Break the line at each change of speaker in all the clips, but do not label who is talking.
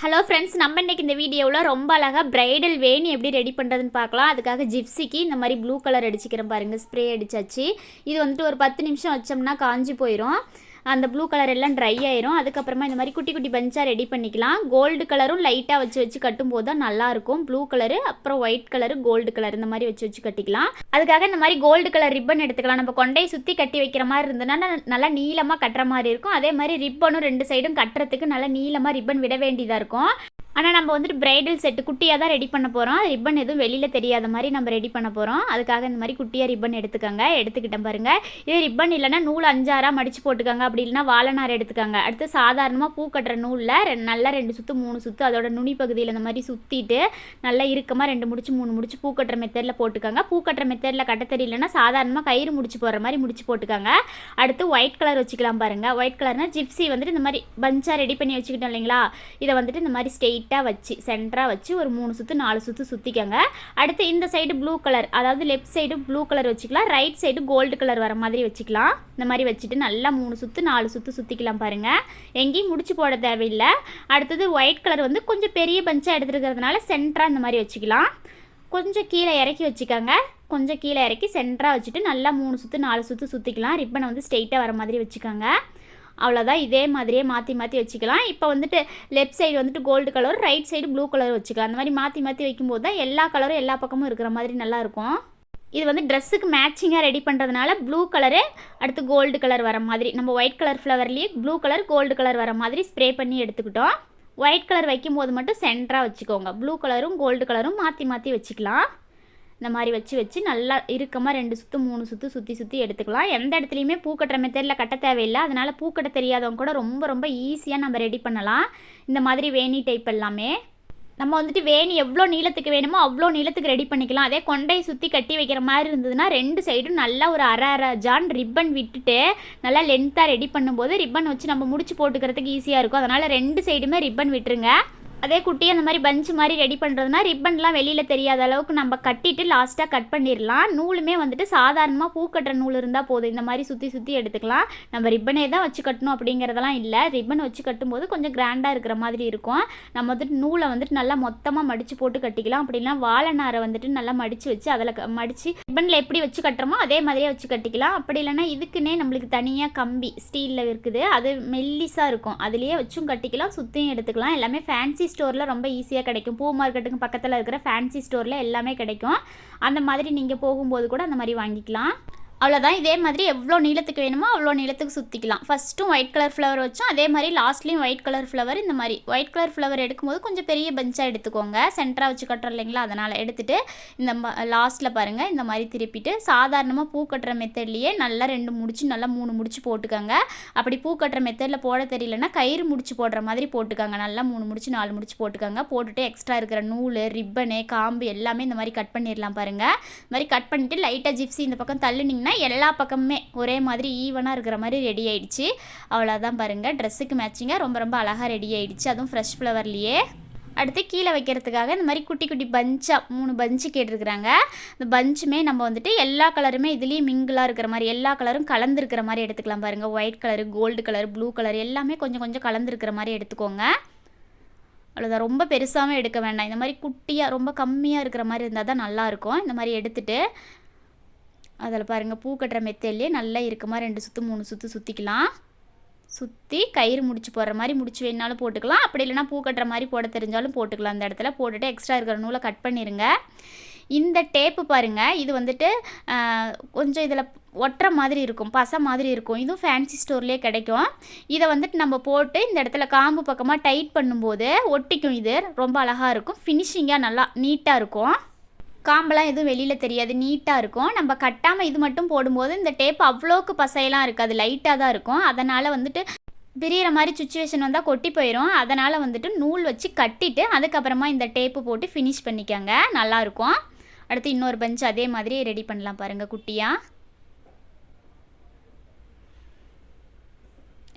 Hello friends, நம்ம இன்றைக்கி இந்த வீடியோவில் ரொம்ப அழகாக ப்ரைடல் வேணி எப்படி ரெடி பண்ணுறதுன்னு பார்க்கலாம். அதுக்காக ஜிப்ஸிக்கு இந்த மாதிரி ப்ளூ கலர் அடிச்சிக்கிறேன் பாருங்கள். ஸ்ப்ரே அடிச்சாச்சு. இது வந்துட்டு ஒரு 10 நிமிஷம் வச்சோம்னா காஞ்சி போயிடும். அந்த ப்ளூ கலர் எல்லாம் ட்ரை ஆயிரும். அதுக்கப்புறமா இந்த மாதிரி குட்டி குட்டி பஞ்சாக ரெடி பண்ணிக்கலாம். கோல்டு கலரும் லைட்டாக வச்சு கட்டும்போது தான் நல்லாயிருக்கும். ப்ளூ கலரு, அப்புறம் ஒயிட் கலரு, கோல்டு கலர் இந்த மாதிரி வச்சு கட்டிக்கலாம். அதுக்காக இந்த மாதிரி கோல்டு கலர் ரிப்பன் எடுத்துக்கலாம். நம்ம கொண்டையை சுற்றி கட்டி வைக்கிற மாதிரி இருந்ததுன்னா நல்லா நீளமாக கட்டுற மாதிரி இருக்கும். அதே மாதிரி ரிப்பனும் 2 சைடும் கட்டுறதுக்கு நல்லா நீளமாக ரிப்பன் விட வேண்டியதாக இருக்கும். ஆனால் நம்ம வந்துட்டு ப்ரைடல் செட்டு குட்டியாக தான் ரெடி பண்ண போகிறோம். ரிப்பன் எதுவும் வெளியில் தெரியாத மாதிரி நம்ம ரெடி பண்ண போகிறோம். அதுக்காக இந்த மாதிரி குட்டியாக ரிப்பன் எடுத்துக்கிட்டேன் பாருங்கள். இது ரிப்பன் இல்லைனா நூல் 5-6 மடித்து போட்டுக்கோங்க. அப்படி இல்லைனா வாழைநார் எடுத்துக்கோங்க. அடுத்து சாதாரணமாக பூ கட்டுற நூலில் நல்லா 2 சுற்று 3 சுற்று அதோட நுனி பகுதியில் இந்த மாதிரி சுற்றிட்டு நல்லா இறுக்கமாக 2 முடிச்சு 3 முடிச்சு பூ கட்டுற மெத்தடில் போட்டுக்கோங்க. பூ கட்டுற மெத்தடில் கட்ட தெரியலன்னா சாதாரணமாக கயிறு முடிச்சு போடுற மாதிரி முடிச்சு போட்டுக்கோங்க. அடுத்து ஒயிட் கலர் வச்சுக்கலாம் பாருங்கள். ஒயிட் கலர்னால் ஜிப்ஸி வந்துட்டு இந்த மாதிரி பஞ்சாக ரெடி பண்ணி வச்சுக்கிட்டோம் இல்லைங்களா. இதை வந்துட்டு இந்த மாதிரி ஸ்ட்ரெயிட் வச்சு சென்டராக வச்சு ஒரு 3 சுற்று 4 சுற்று சுற்றிக்கங்க. அடுத்து இந்த சைடு ப்ளூ கலர், அதாவது லெஃப்ட் சைடு ப்ளூ கலர் வச்சுக்கலாம். ரைட் சைடு கோல்டு கலர் வர மாதிரி வச்சுக்கலாம். இந்த மாதிரி வச்சுட்டு நல்லா 3 சுற்று 4 சுற்று சுற்றிக்கலாம் பாருங்கள். எங்கேயும் முடிச்சு போட தேவையில்லை. அடுத்தது ஒயிட் கலர் வந்து கொஞ்சம் பெரிய பஞ்சாக எடுத்துருக்கிறதுனால சென்டராக இந்த மாதிரி வச்சுக்கலாம். கொஞ்சம் கீழே இறக்கி வச்சுக்கோங்க. கொஞ்சம் கீழே இறக்கி சென்டராக வச்சுட்டு நல்லா 3 சுற்று 4 சுற்று சுற்றிக்கலாம். ரிப்பனை வந்து ஸ்ட்ரெயிட்டாக வர மாதிரி வச்சுக்கோங்க. அவ்வளோதான். இதே மாதிரியே மாற்றி வச்சுக்கலாம். இப்போ வந்துட்டு லெஃப்ட் சைடு வந்துட்டு gold colour, right side blue colour வச்சுக்கலாம். அந்த மாதிரி மாற்றி வைக்கும்போது தான் எல்லா கலரும் எல்லா பக்கமும் இருக்கிற மாதிரி நல்லாயிருக்கும். இது வந்து ட்ரெஸ்ஸுக்கு மேட்சிங்காக ரெடி பண்ணுறதுனால ப்ளூ கலரு அடுத்து கோல்டு கலர் வர மாதிரி, நம்ம ஒயிட் கலர் ஃப்ளவர்லேயே ப்ளூ கலர் கோல்டு கலர் வர மாதிரி ஸ்ப்ரே பண்ணி எடுத்துக்கிட்டோம். ஒயிட் கலர் வைக்கும்போது மட்டும் சென்டராக வச்சுக்கோங்க. ப்ளூ கலரும் கோல்டு கலரும் மாற்றி வச்சுக்கலாம். இந்த மாதிரி வச்சு நல்லா இறுக்கமாக 2 சுற்று 3 சுற்று சுற்றி எடுத்துக்கலாம். எந்த இடத்துலையுமே பூக்கட்டுற மெத்தடில் கட்ட தேவையில்லை. அதனால் பூக்கட்ட தெரியாதவங்க கூட ரொம்ப ஈஸியாக நம்ம ரெடி பண்ணலாம். இந்த மாதிரி வேணி டைப் எல்லாமே நம்ம வந்துட்டு வேணி எவ்வளோ நீளத்துக்கு வேணுமோ அவ்வளோ நீளத்துக்கு ரெடி பண்ணிக்கலாம். அதே கொண்டையை சுற்றி கட்டி வைக்கிற மாதிரி இருந்ததுன்னா 2 சைடும் நல்லா ஒரு அரை ஜான் ரிப்பன் விட்டுட்டு நல்லா லென்த்தாக ரெடி பண்ணும்போது ரிப்பன் வச்சு நம்ம முடிச்சு போட்டுக்கிறதுக்கு ஈஸியாக இருக்கும். அதனால் 2 சைடுமே ரிப்பன் விட்டுருங்க. அதே குட்டி அந்த மாதிரி பஞ்சு மாதிரி ரெடி பண்ணுறதுனா ரிப்பன்லாம் வெளியில் தெரியாத அளவுக்கு நம்ம கட்டிட்டு லாஸ்ட்டாக கட் பண்ணிடலாம். நூலுமே வந்துட்டு சாதாரணமாக பூ கட்டுற நூல் இருந்தால் போதும். இந்த மாதிரி சுற்றி எடுத்துக்கலாம். நம்ம ரிப்பனே தான் வச்சு கட்டணும் அப்படிங்கிறதெல்லாம் இல்லை. ரிப்பன் வச்சு கட்டும்போது கொஞ்சம் கிராண்டாக இருக்கிற மாதிரி இருக்கும். நம்ம வந்துட்டு நூலை வந்துட்டு நல்லா மொத்தமாக மடித்து போட்டு கட்டிக்கலாம். அப்படின்னா வாழைநாரை வந்துட்டு நல்லா மடித்து வச்சு அதில் மடித்து ரிப்பனில் எப்படி வச்சு கட்டுறோமோ அதே மாதிரியே வச்சு கட்டிக்கலாம். அப்படி இல்லைனா இதுக்குன்னே நம்மளுக்கு தனியாக கம்பி ஸ்டீலில் இருக்குது, அது மெல்லிஸாக இருக்கும். அதுலேயே வச்சும் கட்டிக்கலாம், சுற்றியும் எடுத்துக்கலாம். எல்லாமே ஃபேன்சி ஸ்டோரில் ரொம்ப ஈஸியாக கிடைக்கும். பூ மார்க்கெட்டுக்கு பக்கத்தில் இருக்கிற ஃபேன்சி ஸ்டோரில் எல்லாமே கிடைக்கும். அந்த மாதிரி நீங்கள் போகும்போது கூட அந்த மாதிரி வாங்கிக்கலாம். அவ்வளோதான். இதே மாதிரி எவ்வளோ நீளத்துக்கு வேணுமோ அவ்வளோ நீளத்துக்கு சுற்றிக்கலாம். ஃபஸ்ட்டும் ஒயிட் கலர் ஃப்ளவர் வச்சோம், அதே மாதிரி லாஸ்ட்லேயும் ஒயிட் கலர் ஃப்ளவர். இந்த மாதிரி ஒயிட் கலர் ஃப்ளவர் எடுக்கும்போது கொஞ்சம் பெரிய பஞ்சாக எடுத்துக்கோங்க. சென்டராக வச்சு கட்டுறோம் இல்லைங்களா, அதனால் எடுத்துகிட்டு இந்த லாஸ்ட்டில் பாருங்கள் இந்த மாதிரி திருப்பிட்டு சாதாரணமாக பூ கட்டுற மெத்தட்லேயே நல்லா 2 முடிச்சு நல்லா 3 முடிச்சு போட்டுக்கோங்க. அப்படி பூ கட்டுற மெத்தடில் போட தெரியலன்னா கயிறு முடிச்சு போடுற மாதிரி போட்டுக்கோங்க. நல்லா 3 முடிச்சு 4 முடிச்சு போட்டுக்கோங்க. போட்டுட்டு எக்ஸ்ட்ரா இருக்கிற நூல், ரிப்பனு, காம்பு எல்லாமே இந்த மாதிரி கட் பண்ணிடலாம் பாருங்கள். இந்த மாதிரி கட் பண்ணிவிட்டு லைட்டாக ஜிப்ஸி இந்த பக்கம் தள்ளுனிங்கன்னா எல்லா பக்கமுமே ஒரே மாதிரி ஈவனாக இருக்கிற மாதிரி ரெடி ஆகிடுச்சு. அவ்வளோதான் பாருங்கள். ட்ரெஸ்ஸுக்கு மேட்சிங்காக ரொம்ப அழகாக ரெடி ஆகிடுச்சு. அதுவும் ஃப்ரெஷ் ஃப்ளவர்லேயே. அடுத்து கீழே வைக்கிறதுக்காக இந்த மாதிரி குட்டி குட்டி பஞ்சாக 3 பஞ்சு கேட்டிருக்கிறாங்க. இந்த பஞ்சுமே நம்ம வந்துட்டு எல்லா கலருமே இதுலேயும் மிங்கிளாக இருக்கிற மாதிரி எல்லா கலரும் கலந்துருக்கிற மாதிரி எடுத்துக்கலாம் பாருங்கள். White colour, gold colour, blue colour எல்லாமே கொஞ்சம் கலந்துருக்கிற மாதிரி எடுத்துக்கோங்க. அவ்வளோதான். ரொம்ப பெருசாகவும் எடுக்க வேண்டாம். இந்த மாதிரி குட்டியாக ரொம்ப கம்மியாக இருக்கிற மாதிரி இருந்தால் தான் நல்லாயிருக்கும். இந்த மாதிரி எடுத்துகிட்டு அதில் பாருங்கள் பூ கட்டுற மெத்தட்லேயே நல்லா இருக்குமா 2 சுற்று 3 சுற்று சுற்றிக்கலாம். சுற்றி கயிறு முடிச்சு போடுற மாதிரி முடிச்சு வேணாலும் போட்டுக்கலாம். அப்படி இல்லைனா பூ கட்டுற மாதிரி போட தெரிஞ்சாலும் போட்டுக்கலாம். அந்த இடத்துல போட்டுட்டு எக்ஸ்ட்ரா இருக்கிற நூலை கட் பண்ணிடுங்க. இந்த டேப்பு பாருங்கள், இது வந்துட்டு கொஞ்சம் இதில் ஒட்டுற மாதிரி இருக்கும், பசை மாதிரி இருக்கும். இதுவும் ஃபேன்சி ஸ்டோர்லேயே கிடைக்கும். இதை வந்துட்டு நம்ம போட்டு இந்த இடத்துல காம்பு பக்கமாக டைட் பண்ணும்போது ஒட்டிக்கும். இது ரொம்ப அழகாக இருக்கும். ஃபினிஷிங்காக நல்லா நீட்டாக இருக்கும். காம்பெல்லாம் எதுவும் வெளியில் தெரியாது, நீட்டாக இருக்கும். நம்ம கட்டாமல் இது மட்டும் போடும்போது இந்த டேப் அவ்வளோக்கு பசையெல்லாம் இருக்காது, லைட்டாக தான் இருக்கும். அதனால் வந்துட்டு பிரியிற மாதிரி சுச்சுவேஷன் வந்தால் கொட்டி போயிடும். அதனால் வந்துட்டு நூல் வச்சு கட்டிட்டு அதுக்கப்புறமா இந்த டேப்பு போட்டு ஃபினிஷ் பண்ணிக்கோங்க, நல்லாயிருக்கும். அடுத்து இன்னொரு பஞ்ச் அதே மாதிரி ரெடி பண்ணலாம் பாருங்கள். குட்டியாக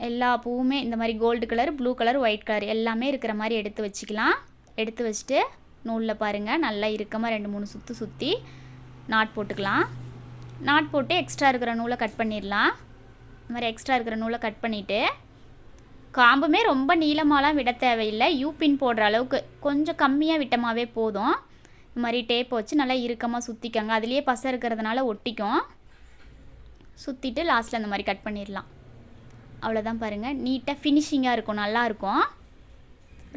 எல்லா பூவுமே இந்த மாதிரி gold colour, blue colour, white colour எல்லாமே இருக்கிற மாதிரி எடுத்து வச்சுக்கலாம். எடுத்து வச்சுட்டு நூலில் பாருங்கள் நல்லா இறுக்கமாக 2-3 சுற்று சுற்றி நாட் போட்டுக்கலாம். நாட் போட்டு எக்ஸ்ட்ரா இருக்கிற நூலை கட் பண்ணிடலாம். இந்த மாதிரி எக்ஸ்ட்ரா இருக்கிற நூலை கட் பண்ணிவிட்டு காம்புமே ரொம்ப நீளமாலாம் விட தேவையில்லை, யூபின் போடுற அளவுக்கு கொஞ்சம் கம்மியாக விட்டமாகவே போதும். இந்த மாதிரி டேப் வச்சு நல்லா இறுக்கமாக சுற்றிக்கங்க, அதுலேயே பசை இருக்கிறதுனால ஒட்டிக்கும். சுற்றிட்டு லாஸ்ட்டில் அந்த மாதிரி கட் பண்ணிடலாம். அவ்வளோதான் பாருங்கள், நீட்டாக ஃபினிஷிங்காக இருக்கும், நல்லாயிருக்கும்.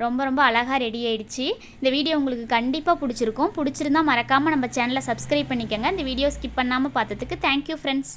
ரொம்ப ரொம்ப அழகாக ரெடி ஆகிடுச்சு. இந்த வீடியோ உங்களுக்கு கண்டிப்பாக பிடிச்சிருக்கும். பிடிச்சிருந்தால் மறக்காமல் நம்ம சேனலை சப்ஸ்கிரைப் பண்ணிக்கோங்க. இந்த வீடியோ ஸ்கிப் பண்ணாமல் பார்த்ததுக்கு தேங்க்யூ ஃப்ரெண்ட்ஸ்.